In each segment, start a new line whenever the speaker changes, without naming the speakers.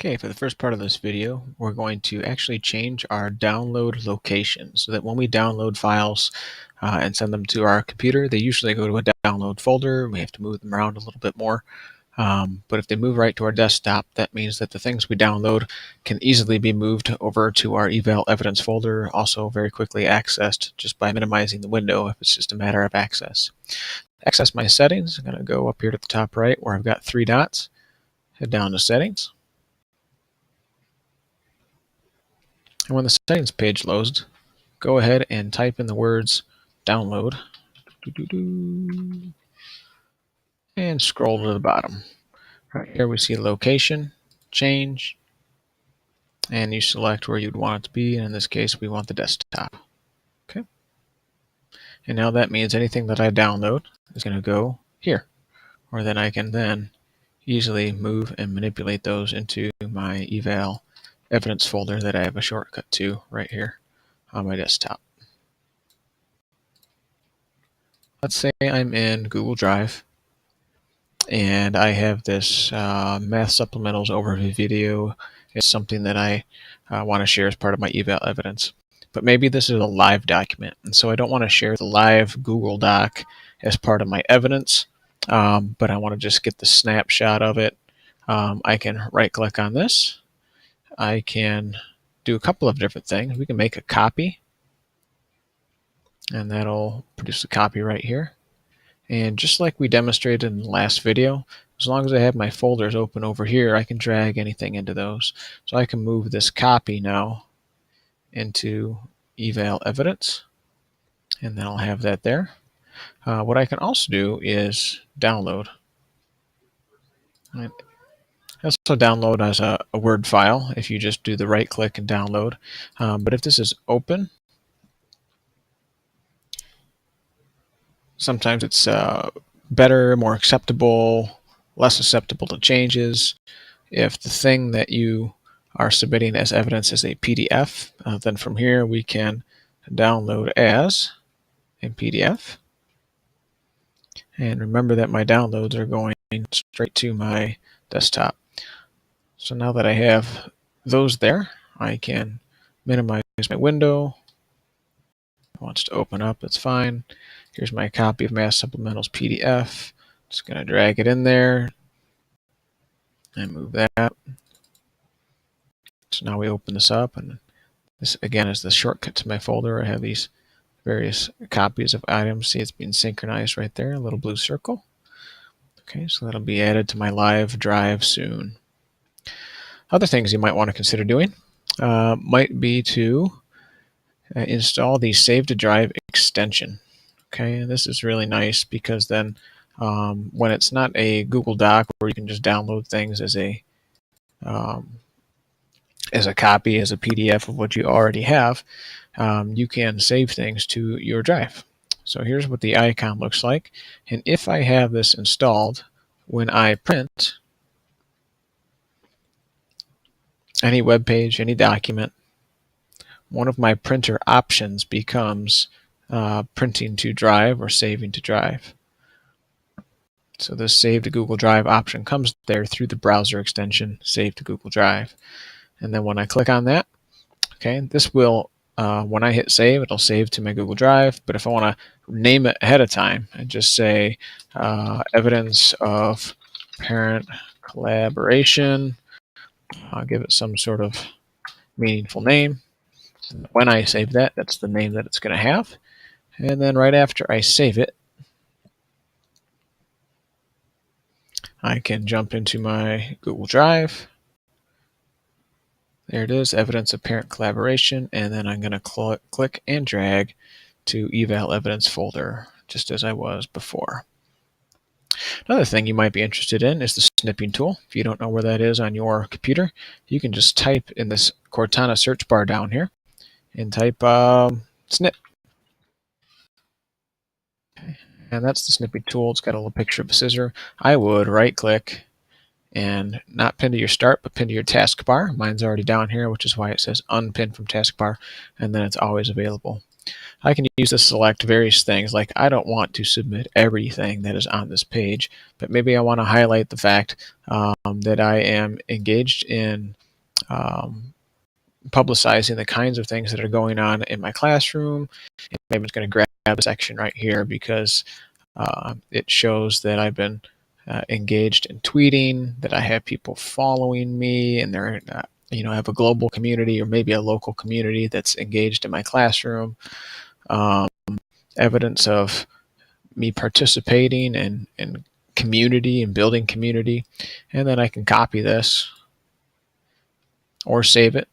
Okay, for the first part of this video, we're going to actually change our download location so that when we download files and send them to our computer, they usually go to a download folder. We have to move them around a little bit more. But if they move right to our desktop, that means that the things we download can easily be moved over to our eval evidence folder, also very quickly accessed just by minimizing the window if it's just a matter of access. To access my settings, I'm going to go up here to the top right where I've got three dots, head down to settings. And when the settings page loads, go ahead and type in the words download and scroll to the bottom. Right here we see location, change, and you select where you'd want it to be. And in this case, we want the desktop. Okay. And now that means anything that I download is going to go here, or then I can then easily move and manipulate those into my eval evidence folder that I have a shortcut to right here on my desktop. Let's say I'm in Google Drive and I have this math supplementals overview video. It's something that I want to share as part of my eval evidence. But maybe this is a live document, and so I don't want to share the live Google Doc as part of my evidence, but I want to just get the snapshot of it. I can right-click on this. I can do a couple of different things. We can make a copy, and that'll produce a copy right here. And just like we demonstrated in the last video, as long as I have my folders open over here, I can drag anything into those. So I can move this copy now into eval evidence, and then I'll have that there. What I can also do is download. I also download as a Word file if you just do the right click and download. But if this is open, sometimes it's better, more acceptable, less susceptible to changes. If the thing that you are submitting as evidence is a PDF, then from here we can download as a PDF. And remember that my downloads are going straight to my desktop. So now that I have those there, I can minimize my window. If it wants to open up, that's fine. Here's my copy of Math Supplementals PDF. Just going to drag it in there and move that. So now we open this up, and this again is the shortcut to my folder. I have these various copies of items. See, it's being synchronized right there, a little blue circle. Okay, so that'll be added to my live drive soon. Other things you might want to consider doing might be to install the Save to Drive extension. Okay, and this is really nice because then when it's not a Google Doc where you can just download things as a copy, as a PDF of what you already have, you can save things to your drive. So here's what the icon looks like. And if I have this installed, when I print any web page, any document, one of my printer options becomes printing to drive or saving to drive. So this Save to Google Drive option comes there through the browser extension, Save to Google Drive. And then when I click on that, okay, this will, when I hit save, it'll save to my Google Drive. But if I want to name it ahead of time and just say evidence of parent collaboration, I'll give it some sort of meaningful name. When I save that, that's the name that it's going to have. And then right after I save it, I can jump into my Google Drive. There it is, evidence of parent collaboration, and then I'm going to click and drag to eval evidence folder, just as I was before. Another thing you might be interested in is the snipping tool. If you don't know where that is on your computer, you can just type in this Cortana search bar down here and type snip. Okay. And that's the snipping tool. It's got a little picture of a scissor. I would right click and not pin to your start, but pin to your taskbar. Mine's already down here, which is why it says unpin from taskbar, and then it's always available. I can use this to select various things, like I don't want to submit everything that is on this page, but maybe I want to highlight the fact that I am engaged in publicizing the kinds of things that are going on in my classroom. And maybe I'm going to grab the section right here because it shows that I've been engaged in tweeting, that I have people following me, and they're I have a global community or maybe a local community that's engaged in my classroom. Um, Evidence of me participating in community and building community, and then I can copy this or save it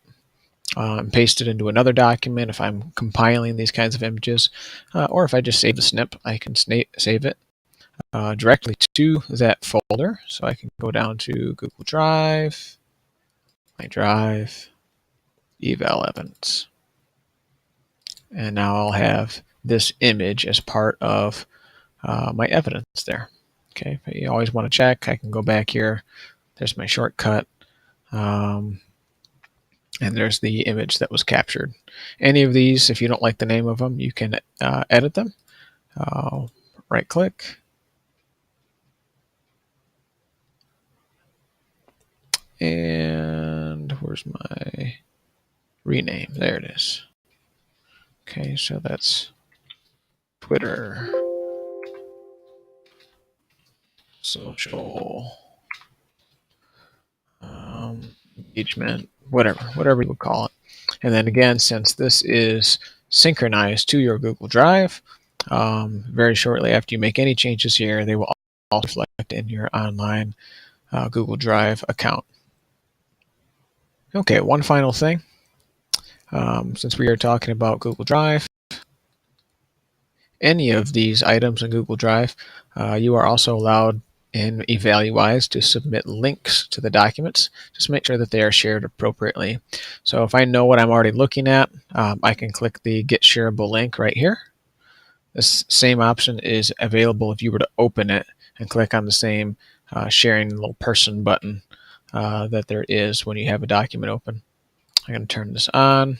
and paste it into another document if I'm compiling these kinds of images, or if I just save the snip, I can save it directly to that folder. So I can go down to Google Drive, my Drive, eval evidence, and now I'll have this image as part of my evidence there. Okay, if you always want to check, I can go back here. There's my shortcut. And there's the image that was captured. Any of these, if you don't like the name of them, you can edit them. Right click. And where's my rename? There it is. Okay, so that's Twitter, social, engagement, whatever you would call it. And then again, since this is synchronized to your Google Drive, very shortly after you make any changes here, they will all reflect in your online Google Drive account. Okay, one final thing. Since we are talking about Google Drive, any of these items in Google Drive, you are also allowed in Evaluwise to submit links to the documents. Just make sure that they are shared appropriately. So if I know what I'm already looking at, I can click the Get Shareable link right here. This same option is available if you were to open it and click on the same sharing little person button that there is when you have a document open. I'm going to turn this on.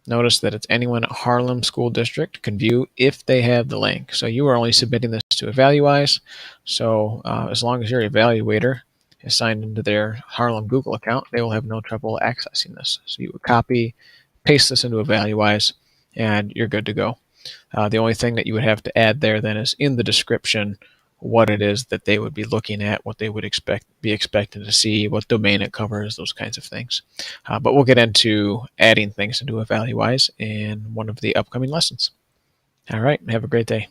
Notice that it's anyone at Harlem School District can view if they have the link. So you are only submitting this to Evaluwise. So as long as your evaluator is signed into their Harlem Google account, they will have no trouble accessing this. So you would copy, paste this into Evaluwise, and you're good to go. The only thing that you would have to add there then is in the description what it is that they would be looking at, what they would be expected to see, what domain it covers, those kinds of things. But we'll get into adding things into Evaluwise in one of the upcoming lessons. All right, have a great day.